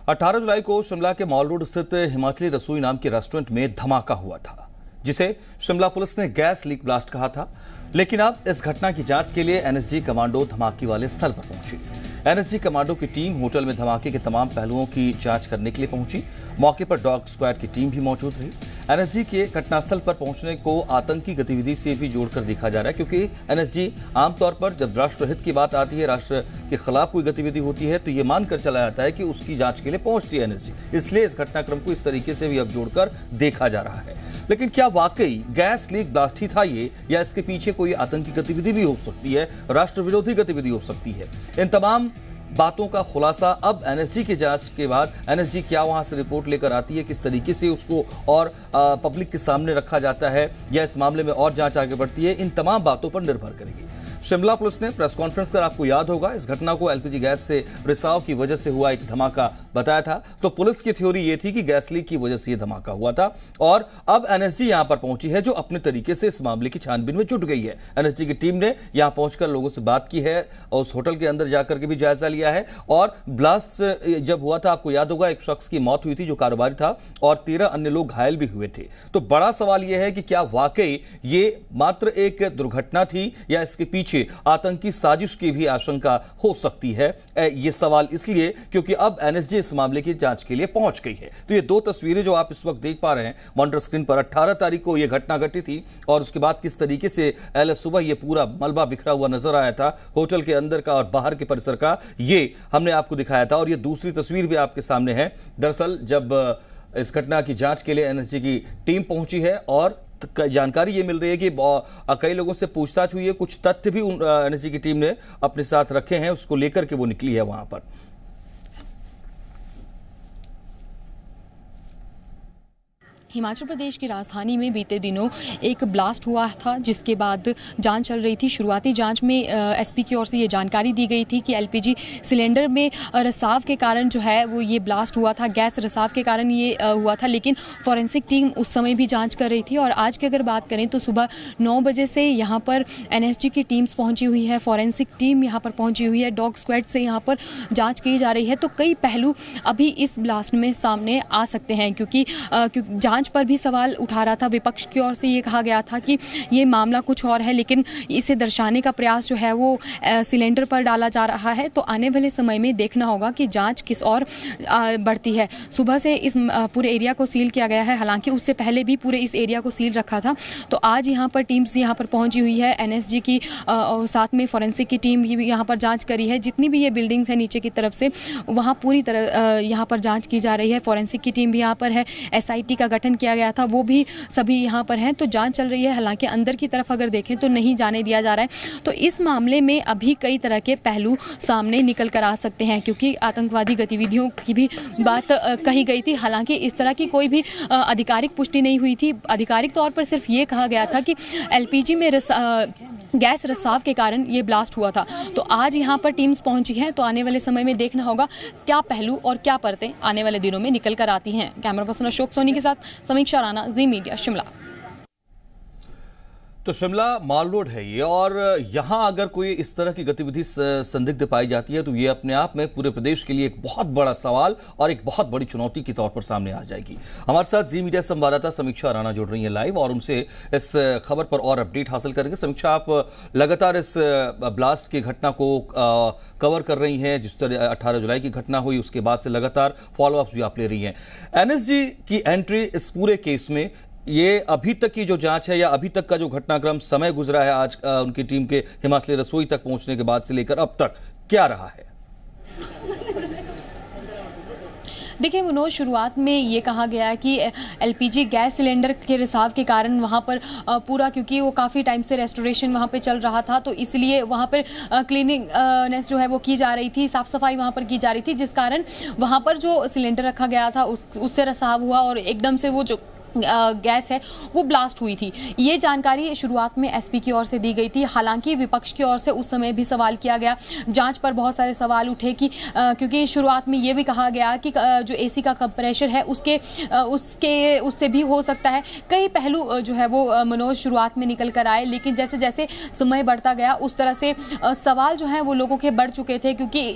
18 जुलाई को शिमला के mall road स्थित हिमाचली रसोई नाम के रेस्टोरेंट में धमाका हुआ था, जिसे शिमला पुलिस ने गैस लीक ब्लास्ट कहा था। लेकिन अब इस घटना की जांच के लिए एनएसजी कमांडो धमाके वाले स्थल पर पहुंची। एनएसजी कमांडो की टीम होटल में धमाके के तमाम पहलुओं की जांच करने के लिए पहुंची। मौके पर डॉग स्क्वाड की टीम भी मौजूद रही। एनएसजी के घटनास्थल पर पहुंचने को आतंकी गतिविधि से भी जोड़कर देखा जा रहा है, क्योंकि एनएसजी आमतौर पर जब राष्ट्रहित की बात आती है, राष्ट्र के खिलाफ कोई गतिविधि होती है, तो ये मानकर चला जाता है कि उसकी जांच के लिए पहुंचती है एनएसजी। इसलिए इस घटनाक्रम को इस तरीके से भी अब जोड़कर देखा जा रहा है। लेकिन क्या वाकई गैस लीक ब्लास्ट ही था ये, या इसके पीछे कोई आतंकी गतिविधि भी हो सकती है, राष्ट्र विरोधी गतिविधि हो सकती है? इन तमाम बातों का खुलासा अब एनएसजी की जांच के बाद एनएसजी क्या वहां से रिपोर्ट लेकर आती है, किस तरीके से उसको और पब्लिक के सामने रखा जाता है, या इस मामले में और जांच आगे बढ़ती है, इन तमाम बातों पर निर्भर करेगी। शिमला पुलिस ने प्रेस कॉन्फ्रेंस कर, आपको याद होगा, इस घटना को एलपीजी गैस से रिसाव की वजह से हुआ एक धमाका बताया था। तो पुलिस की थ्योरी ये थी कि गैस लीक की वजह से यह धमाका हुआ था, और अब एनएसजी यहां पर पहुंची है, जो अपने तरीके से इस मामले की छानबीन में जुट गई है। एनएसजी की टीम ने यहां पहुंचकर लोगों से बात की है और उस होटल के अंदर जाकर के भी जायजा लिया है। और ब्लास्ट जब हुआ था, आपको याद होगा, एक शख्स की मौत हुई थी जो कारोबारी था, और 13 अन्य लोग घायल भी हुए थे। तो बड़ा सवाल यह है कि क्या वाकई ये मात्र एक दुर्घटना थी, या इसके पीछे आतंकी साजिश की भी आशंका हो सकती है? यह सवाल इसलिए क्योंकि अब एनएसजी इस मामले की जांच के लिए पहुंच गई है। तो ये दो तस्वीरें जो आप इस वक्त देख पा रहे हैं मॉनिटर स्क्रीन पर, 18 तारीख को यह घटना घटी थी, और उसके बाद किस तरीके से पहले सुबह यह पूरा मलबा बिखरा हुआ नजर आया था होटल के अंदर का और बाहर के परिसर का, ये हमने आपको दिखाया था। और ये दूसरी तस्वीर भी आपके सामने है। दरअसल जब इस घटना की जांच के लिए एनएसजी की टीम पहुंची है, और जानकारी ये मिल रही है कि कई लोगों से पूछताछ हुई है, कुछ तथ्य भी एनएसजी की टीम ने अपने साथ रखे हैं, उसको लेकर के वो निकली है वहां पर। हिमाचल प्रदेश की राजधानी में बीते दिनों एक ब्लास्ट हुआ था, जिसके बाद जांच चल रही थी। शुरुआती जांच में एसपी की ओर से ये जानकारी दी गई थी कि एलपीजी सिलेंडर में रिसाव के कारण जो है वो ये ब्लास्ट हुआ था, गैस रिसाव के कारण ये हुआ था। लेकिन फॉरेंसिक टीम उस समय भी जांच कर रही थी। और आज की अगर बात करें तो सुबह 9 बजे से यहाँ पर एनएसजी की टीम्स पहुँची हुई है, फॉरेंसिक टीम यहाँ पर पहुँची हुई है, डॉग स्क्वाड से यहाँ पर जाँच की जा रही है। तो कई पहलू अभी इस ब्लास्ट में सामने आ सकते हैं, क्योंकि जांच पर भी सवाल उठा रहा था। विपक्ष की ओर से ये कहा गया था कि ये मामला कुछ और है, लेकिन इसे दर्शाने का प्रयास जो है वो सिलेंडर पर डाला जा रहा है। तो आने वाले समय में देखना होगा कि जांच किस ओर बढ़ती है। सुबह से इस पूरे एरिया को सील किया गया है, हालांकि उससे पहले भी पूरे इस एरिया को सील रखा था। तो आज यहाँ पर टीम्स यहाँ पर पहुंची हुई है, एनएसजी की और साथ में फॉरेंसिक की टीम भी यहाँ पर जाँच करी है। जितनी भी ये बिल्डिंग्स है नीचे की तरफ से, वहाँ पूरी तरह यहाँ पर जाँच की जा रही है। फॉरेंसिक की टीम भी यहाँ पर है, एसआईटी का गठन किया गया था, वो भी सभी यहाँ पर हैं। तो जांच चल रही है, हालांकि अंदर की तरफ अगर देखें तो नहीं जाने दिया जा रहा है। तो इस मामले में अभी कई तरह के पहलू सामने निकल कर आ सकते हैं, क्योंकि आतंकवादी गतिविधियों की भी बात कही गई थी। हालांकि इस तरह की कोई भी आधिकारिक पुष्टि नहीं हुई थी। आधिकारिक तौर पर सिर्फ ये कहा गया था कि एलपीजी में गैस रिसाव के कारण ये ब्लास्ट हुआ था। तो आज यहाँ पर टीम्स पहुंची हैं, तो आने वाले समय में देखना होगा क्या पहलू और क्या परतें आने वाले दिनों में निकल कर आती हैं। कैमरा पर्सन अशोक सोनी के साथ समीक्षा राणा, जी मीडिया, शिमला। तो शिमला मॉल रोड है ये, और यहां अगर कोई इस तरह की गतिविधि संदिग्ध पाई जाती है तो ये अपने आप में पूरे प्रदेश के लिए एक बहुत बड़ा सवाल और एक बहुत बड़ी चुनौती के तौर पर सामने आ जाएगी। हमारे साथ जी मीडिया संवाददाता समीक्षा राणा जुड़ रही है लाइव, और उनसे इस खबर पर और अपडेट हासिल करेंगे। समीक्षा, आप लगातार इस ब्लास्ट की घटना को कवर कर रही हैं। जिस तरह 18 जुलाई की घटना हुई, उसके बाद से लगातार फॉलोअप्स भी आप ले रही हैं। एनएसजी की एंट्री इस पूरे केस में, ये अभी तक की जो जांच है, या अभी तक का जो घटनाक्रम समय गुजरा है आज उनकी टीम के हिमाचली रसोई तक पहुंचने के बाद से लेकर अब तक, क्या रहा है? देखिए मनोज, शुरुआत में ये कहा गया कि एलपीजी गैस सिलेंडर के रिसाव के कारण वहाँ पर पूरा, क्योंकि वो काफ़ी टाइम से रेस्टोरेशन वहाँ पे चल रहा था, तो इसलिए वहाँ पर क्लीनिंगनेस जो है वो की जा रही थी, साफ़ सफाई वहाँ पर की जा रही थी, जिस कारण वहाँ पर जो सिलेंडर रखा गया था उससे रिसाव हुआ, और एकदम से वो जो गैस है वो ब्लास्ट हुई थी। ये जानकारी शुरुआत में एसपी की ओर से दी गई थी। हालांकि विपक्ष की ओर से उस समय भी सवाल किया गया, जांच पर बहुत सारे सवाल उठे कि क्योंकि शुरुआत में ये भी कहा गया कि जो एसी का कंप्रेशर है उससे भी हो सकता है। कई पहलू जो है वो मनोज शुरुआत में निकल कर आए, लेकिन जैसे जैसे समय बढ़ता गया उस तरह से सवाल जो हैं वो लोगों के बढ़ चुके थे। क्योंकि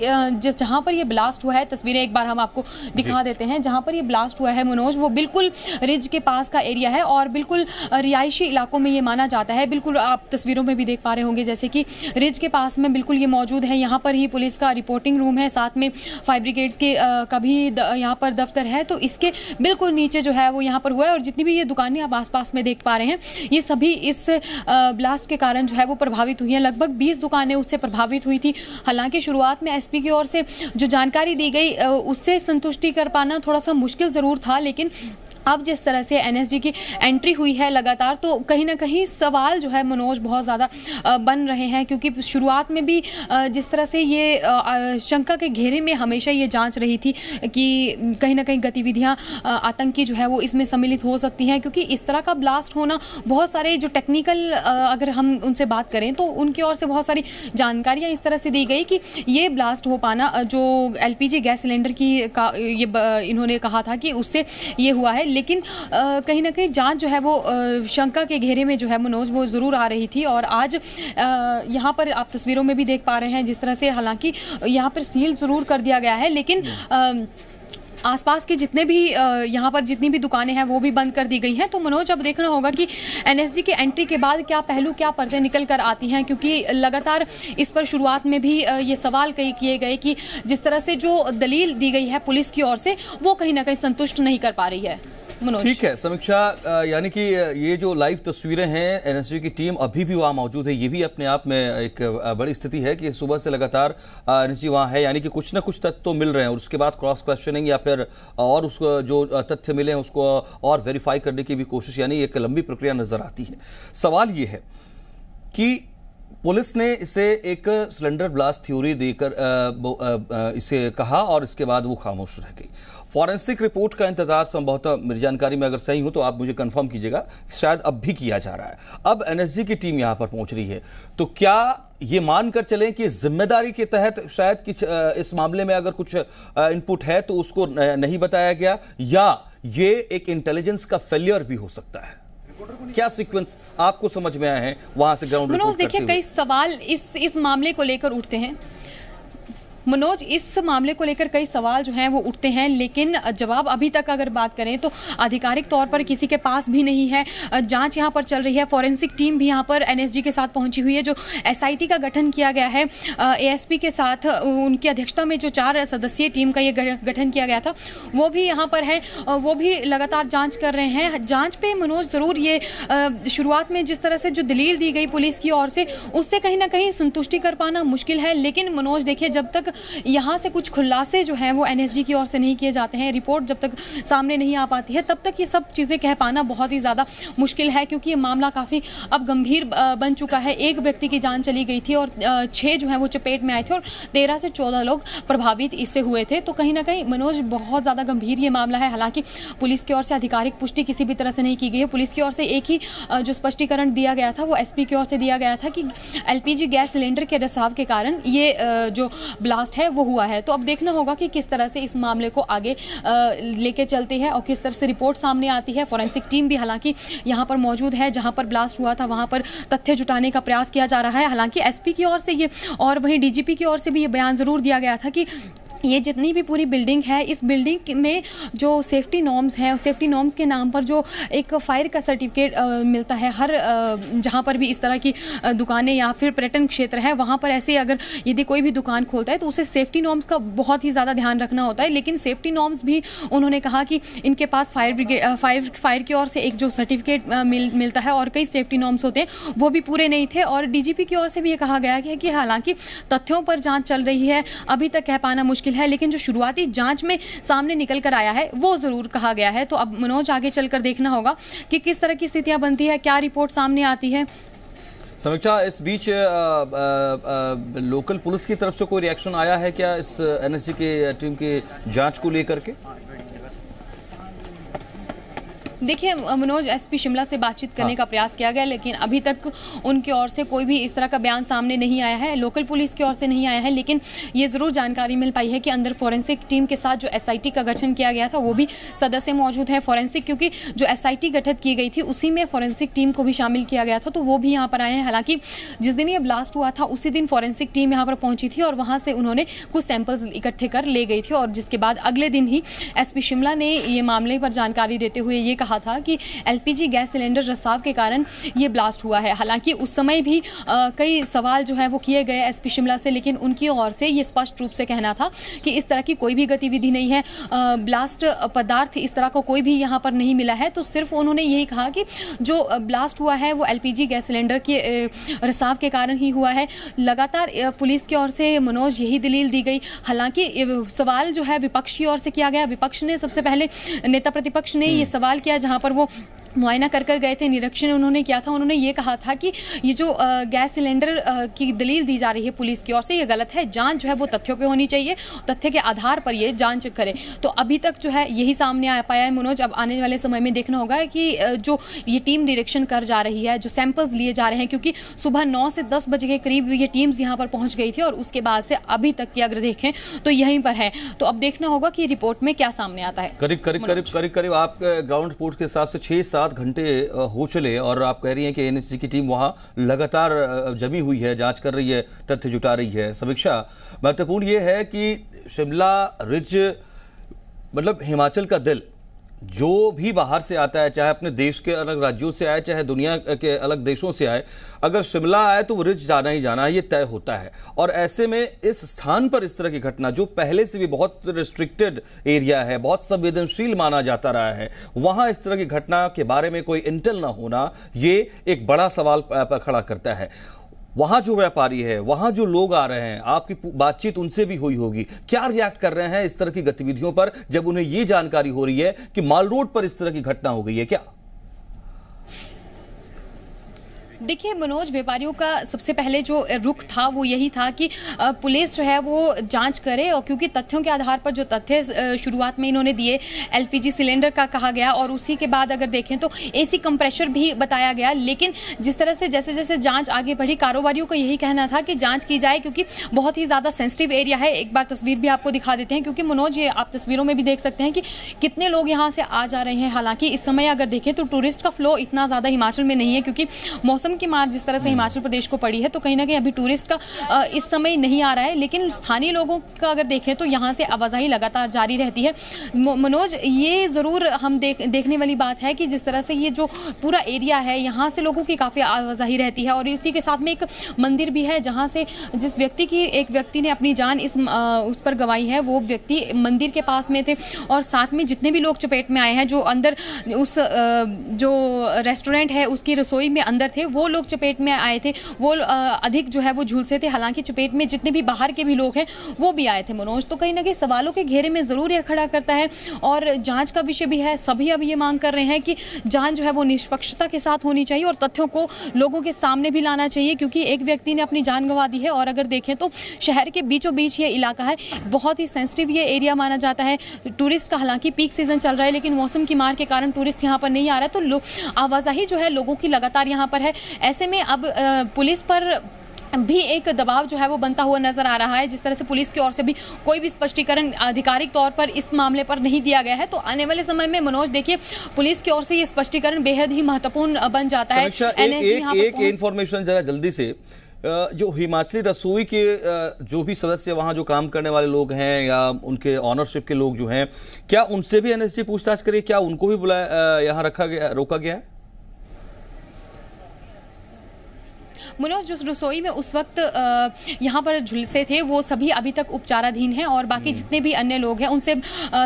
जहाँ पर ये ब्लास्ट हुआ है, तस्वीरें एक बार हम आपको दिखा देते हैं। जहाँ पर ये ब्लास्ट हुआ है मनोज, वो बिल्कुल रिज के पास का एरिया है और बिल्कुल रिहायशी इलाकों में ये माना जाता है। बिल्कुल आप तस्वीरों में भी देख पा रहे होंगे जैसे कि रिज के पास में बिल्कुल ये मौजूद है। यहाँ पर ही पुलिस का रिपोर्टिंग रूम है, साथ में फायर ब्रिगेड्स के का भी यहाँ पर दफ्तर है। तो इसके बिल्कुल नीचे जो है वो यहाँ पर हुआ है और जितनी भी ये दुकानें आप आसपास में देख पा रहे हैं ये सभी इस ब्लास्ट के कारण जो है वो प्रभावित हुई हैं। लगभग 20 दुकानें उससे प्रभावित हुई थी। हालांकि शुरुआत में एसपी की ओर से जो जानकारी दी गई उससे संतुष्टि कर पाना थोड़ा सा मुश्किल ज़रूर था, लेकिन अब जिस तरह से एनएसजी की एंट्री हुई है लगातार, तो कहीं ना कहीं सवाल जो है मनोज बहुत ज़्यादा बन रहे हैं। क्योंकि शुरुआत में भी जिस तरह से ये शंका के घेरे में हमेशा ये जांच रही थी कि कहीं ना कहीं गतिविधियां आतंकी जो है वो इसमें सम्मिलित हो सकती हैं। क्योंकि इस तरह का ब्लास्ट होना, बहुत सारे जो टेक्निकल अगर हम उनसे बात करें तो उनकी ओर से बहुत सारी जानकारियाँ इस तरह से दी गई कि ये ब्लास्ट हो पाना जो एलपीजी गैस सिलेंडर की ये इन्होंने कहा था कि उससे ये हुआ है। लेकिन कहीं ना कहीं जांच जो है वो शंका के घेरे में जो है मनोज वो ज़रूर आ रही थी। और आज यहाँ पर आप तस्वीरों में भी देख पा रहे हैं जिस तरह से, हालांकि यहाँ पर सील ज़रूर कर दिया गया है, लेकिन आसपास के जितने भी यहाँ पर जितनी भी दुकानें हैं वो भी बंद कर दी गई हैं। तो मनोज अब देखना होगा कि एनएसजी की एंट्री के बाद क्या पहलू, क्या पर्दे निकल कर आती हैं। क्योंकि लगातार इस पर शुरुआत में भी ये सवाल कई किए गए कि जिस तरह से जो दलील दी गई है पुलिस की ओर से वो कहीं ना कहीं संतुष्ट नहीं कर पा रही है। ठीक है समीक्षा, यानी कि ये जो लाइव तस्वीरें हैं, एनएसजी की टीम अभी भी वहाँ मौजूद है। ये भी अपने आप में एक बड़ी स्थिति है कि सुबह से लगातार एनएसजी वहाँ है, यानी कि कुछ ना कुछ तथ्य तो मिल रहे हैं और उसके बाद क्रॉस क्वेश्चनिंग या फिर और उसको जो तथ्य मिले हैं उसको और वेरीफाई करने की भी कोशिश, यानी एक लंबी प्रक्रिया नजर आती है। सवाल ये है कि पुलिस ने इसे एक सिलेंडर ब्लास्ट थ्योरी देकर इसे कहा और इसके बाद वो खामोश रह गई। फॉरेंसिक रिपोर्ट का इंतजार संभवतः, मेरी जानकारी में अगर सही हो तो आप मुझे कंफर्म कीजिएगा, शायद अब भी किया जा रहा है। अब एनएसजी की टीम यहां पर पहुंच रही है, तो क्या ये मानकर चलें कि जिम्मेदारी के तहत शायद कुछ इस मामले में अगर कुछ इनपुट है तो उसको नहीं बताया गया, या ये एक इंटेलिजेंस का फेलियर भी हो सकता है? क्या सीक्वेंस आपको समझ में आया है वहां से ग्राउंड रिपोर्ट करते हुए? देखिए, कई सवाल इस मामले को लेकर उठते हैं मनोज। इस मामले को लेकर कई सवाल जो हैं वो उठते हैं, लेकिन जवाब अभी तक अगर बात करें तो आधिकारिक तौर पर किसी के पास भी नहीं है। जांच यहां पर चल रही है, फॉरेंसिक टीम भी यहां पर एनएसजी के साथ पहुंची हुई है। जो एसआईटी का गठन किया गया है एएसपी के साथ, उनकी अध्यक्षता में जो 4 सदस्यीय टीम का ये गठन किया गया था वो भी यहाँ पर है, वो भी लगातार जाँच कर रहे हैं। जाँच पे मनोज ज़रूर ये शुरुआत में जिस तरह से जो दलील दी गई पुलिस की ओर से, उससे कहीं ना कहीं संतुष्टि कर पाना मुश्किल है। लेकिन मनोज देखिए, जब तक यहाँ से कुछ खुलासे जो हैं वो एनएसजी की ओर से नहीं किए जाते हैं, रिपोर्ट जब तक सामने नहीं आ पाती है, तब तक ये सब चीज़ें कह पाना बहुत ही ज़्यादा मुश्किल है। क्योंकि ये मामला काफ़ी अब गंभीर बन चुका है। एक व्यक्ति की जान चली गई थी और 6 जो है वो चपेट में आए थे और 13 से 14 लोग प्रभावित इससे हुए थे। तो कहीं ना कहीं मनोज बहुत ज़्यादा गंभीर ये मामला है। हालांकि पुलिस की ओर से आधिकारिक पुष्टि किसी भी तरह से नहीं की गई है। पुलिस की ओर से एक ही जो स्पष्टीकरण दिया गया था वो एसपी की ओर से दिया गया था कि एलपीजी गैस सिलेंडर के रिसाव के कारण ये जो ब्लास्ट है वो हुआ है। तो अब देखना होगा कि किस तरह से इस मामले को आगे लेके चलते हैं और किस तरह से रिपोर्ट सामने आती है। फॉरेंसिक टीम भी हालांकि यहाँ पर मौजूद है, जहाँ पर ब्लास्ट हुआ था वहाँ पर तथ्य जुटाने का प्रयास किया जा रहा है। हालांकि एसपी की ओर से ये और वहीं डीजीपी की ओर से भी ये बयान ज़रूर दिया गया था कि ये जितनी भी पूरी बिल्डिंग है, इस बिल्डिंग में जो सेफ्टी नॉर्म्स हैं, सेफ्टी नॉर्म्स के नाम पर जो एक फायर का सर्टिफिकेट मिलता है हर जहाँ पर भी इस तरह की दुकानें या फिर पर्यटन क्षेत्र है वहाँ पर ऐसे अगर यदि कोई भी दुकान खोलता है तो उसे सेफ्टी नॉर्म्स का बहुत ही ज़्यादा ध्यान रखना होता है। लेकिन सेफ्टी नॉर्म्स भी उन्होंने कहा कि इनके पास फायर की ओर से एक जो सर्टिफिकेट मिलता है और कई सेफ्टी नॉर्म्स होते हैं वो भी पूरे नहीं थे। और डीजीपी की ओर से भी ये कहा गया है कि हालांकि तथ्यों पर जाँच चल रही है, अभी तक कह पाना मुश्किल है, लेकिन जो शुरुआती जांच में सामने निकल कर आया है वो जरूर कहा गया है। तो अब मनोज आगे चलकर देखना होगा कि किस तरह की स्थितियां बनती है, क्या रिपोर्ट सामने आती है। समीक्षा, इस बीच लोकल पुलिस की तरफ से कोई रिएक्शन आया है क्या इस एनएसजी की टीम की जांच को लेकर के? देखिए मनोज, एसपी शिमला से बातचीत करने का प्रयास किया गया, लेकिन अभी तक उनकी ओर से कोई भी इस तरह का बयान सामने नहीं आया है। लोकल पुलिस की ओर से नहीं आया है, लेकिन ये ज़रूर जानकारी मिल पाई है कि अंदर फॉरेंसिक टीम के साथ जो एसआईटी का गठन किया गया था वो भी सदस्य मौजूद है फॉरेंसिक, क्योंकि जो एसआईटी गठित की गई थी उसी में फॉरेंसिक टीम को भी शामिल किया गया था, तो वो भी यहाँ पर आए हैं। हालांकि जिस दिन ये ब्लास्ट हुआ था उसी दिन फॉरेंसिक टीम यहाँ पर पहुंची थी और वहाँ से उन्होंने कुछ सैंपल्स इकट्ठे कर ले गई थी, और जिसके बाद अगले दिन ही एसपी शिमला ने ये मामले पर जानकारी देते हुए ये कहा था कि एलपीजी गैस सिलेंडर रिसाव के कारण ये ब्लास्ट हुआ है। हालांकि उस समय भी कई सवाल जो है वो किए गए एसपी शिमला से, लेकिन उनकी ओर से ये स्पष्ट रूप से कहना था कि इस तरह की कोई भी गतिविधि नहीं है, ब्लास्ट पदार्थ इस तरह का कोई भी यहाँ पर नहीं मिला है। तो सिर्फ उन्होंने यही कहा कि जो ब्लास्ट हुआ है वो एलपीजी गैस सिलेंडर के रिसाव के कारण ही हुआ है। लगातार पुलिस की ओर से मनोज यही दलील दी गई। हालांकि सवाल जो है विपक्ष की ओर से किया गया। विपक्ष ने सबसे पहले, नेता प्रतिपक्ष ने ये सवाल किया, जहां पर वो मुआयना कर गए थे, निरीक्षण उन्होंने किया था। उन्होंने ये कहा था कि ये जो गैस सिलेंडर की दलील दी जा रही है पुलिस की ओर से, ये गलत है। जांच जो है वो तथ्यों पे होनी चाहिए, तथ्य के आधार पर ये जांच करे। तो अभी तक जो है यही सामने आ पाया है मनोज। अब आने वाले समय में देखना होगा कि जो ये टीम निरीक्षण कर जा रही है, जो सैंपल्स लिए जा रहे हैं, क्योंकि सुबह 9 से 10 बजे के करीब ये टीम्स यहाँ पर पहुँच गई थी और उसके बाद से अभी तक की अगर देखें तो यहीं पर है। तो अब देखना होगा कि रिपोर्ट में क्या सामने आता है। करीब आप ग्राउंड रिपोर्ट के हिसाब से 6-7 घंटे हो चले और आप कह रही हैं कि एनएसजी की टीम वहां लगातार जमी हुई है, जांच कर रही है, तथ्य जुटा रही है। समीक्षा, महत्वपूर्ण ये है कि शिमला रिज मतलब हिमाचल का दिल, जो भी बाहर से आता है, चाहे अपने देश के अलग राज्यों से आए, चाहे दुनिया के अलग देशों से आए, अगर शिमला आए तो वो रिज जाना ही जाना है, ये तय होता है। और ऐसे में इस स्थान पर इस तरह की घटना, जो पहले से भी बहुत रिस्ट्रिक्टेड एरिया है, बहुत संवेदनशील माना जाता रहा है, वहां इस तरह की घटना के बारे में कोई इंटेल ना होना, ये एक बड़ा सवाल खड़ा करता है। वहां जो व्यापारी है, वहां जो लोग आ रहे हैं, आपकी बातचीत उनसे भी हुई होगी, क्या रिएक्ट कर रहे हैं इस तरह की गतिविधियों पर जब उन्हें यह जानकारी हो रही है कि माल रोड पर इस तरह की घटना हो गई है? क्या देखिए मनोज, व्यापारियों का सबसे पहले जो रुख था वो यही था कि पुलिस जो है वो जांच करे, और क्योंकि तथ्यों के आधार पर जो तथ्य शुरुआत में इन्होंने दिए, एलपीजी सिलेंडर का कहा गया और उसी के बाद अगर देखें तो एसी कंप्रेशर भी बताया गया। लेकिन जिस तरह से जैसे जैसे जांच आगे बढ़ी, कारोबारियों का यही कहना था कि जांच की जाए, क्योंकि बहुत ही ज़्यादा सेंसिटिव एरिया है। एक बार तस्वीर भी आपको दिखा देते हैं, क्योंकि मनोज ये आप तस्वीरों में भी देख सकते हैं कि कितने लोग यहाँ से आ जा रहे हैं। हालांकि इस समय अगर देखें तो टूरिस्ट का फ्लो इतना ज़्यादा हिमाचल में नहीं है, क्योंकि मौसम की मार जिस तरह से हिमाचल प्रदेश को पड़ी है, तो कहीं ना कहीं अभी टूरिस्ट का इस समय नहीं आ रहा है। लेकिन स्थानीय लोगों का अगर देखें तो यहाँ से आवाजाही लगातार जारी रहती है। मनोज, ये ज़रूर हम देखने वाली बात है कि जिस तरह से ये जो पूरा एरिया है, यहाँ से लोगों की काफ़ी आवाजाही रहती है, और इसी के साथ में एक मंदिर भी है, जहाँ से जिस व्यक्ति की एक व्यक्ति ने अपनी जान उस पर गंवाई है, वो व्यक्ति मंदिर के पास में थे, और साथ में जितने भी लोग चपेट में आए हैं, जो अंदर उस जो रेस्टोरेंट है उसकी रसोई में अंदर थे, वो लोग चपेट में आए थे, वो अधिक जो है वो झुलसे थे। हालांकि चपेट में जितने भी बाहर के भी लोग हैं वो भी आए थे मनोज। तो कहीं ना कहीं सवालों के घेरे में ज़रूर यह खड़ा करता है, और जांच का विषय भी है। सभी अब ये मांग कर रहे हैं कि जांच जो है वो निष्पक्षता के साथ होनी चाहिए और तथ्यों को लोगों के सामने भी लाना चाहिए, क्योंकि एक व्यक्ति ने अपनी जान गंवा दी है। और अगर देखें तो शहर के बीचों बीच ये इलाका है, बहुत ही सेंसिटिव ये एरिया माना जाता है। टूरिस्ट का हालांकि पीक सीजन चल रहा है, लेकिन मौसम की मार के कारण टूरिस्ट यहाँ पर नहीं आ रहा है, तो आवाजाही जो है लोगों की लगातार यहाँ पर है। ऐसे में अब पुलिस पर भी एक दबाव जो है वो बनता हुआ नजर आ रहा है। जिस तरह से पुलिस की ओर से भी कोई भी स्पष्टीकरण आधिकारिक तौर पर इस मामले पर नहीं दिया गया है, तो आने वाले समय में मनोज देखिए पुलिस की ओर से ये स्पष्टीकरण बेहद ही महत्वपूर्ण बन जाता है। एक इंफॉर्मेशन जरा जल्दी से, जो हिमाचली रसोई के जो भी सदस्य वहां जो काम करने वाले लोग हैं या उनके ऑनरशिप के लोग जो हैं, क्या उनसे भी एनएसजी पूछताछ करे? क्या उनको भी बुलाया, यहाँ रोका गया है? मनोज, जो रसोई में उस वक्त यहाँ पर झुलसे थे वो सभी अभी तक उपचाराधीन हैं, और बाकी जितने भी अन्य लोग हैं उनसे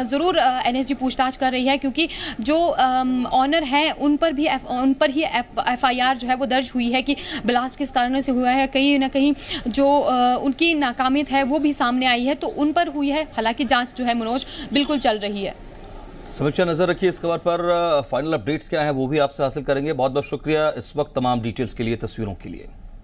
ज़रूर एनएसजी पूछताछ कर रही है, क्योंकि जो ऑनर हैं उन पर ही एफआईआर जो है वो दर्ज हुई है कि ब्लास्ट किस कारण से हुआ है। कहीं ना कहीं जो उनकी नाकामियत है वो भी सामने आई है, तो उन पर हुई है। हालांकि जाँच जो है मनोज बिल्कुल चल रही है। समीक्षा, नजर रखिए इस खबर पर। फाइनल अपडेट्स क्या है वो भी आपसे हासिल करेंगे। बहुत बहुत शुक्रिया इस वक्त तमाम डिटेल्स के लिए, तस्वीरों के लिए।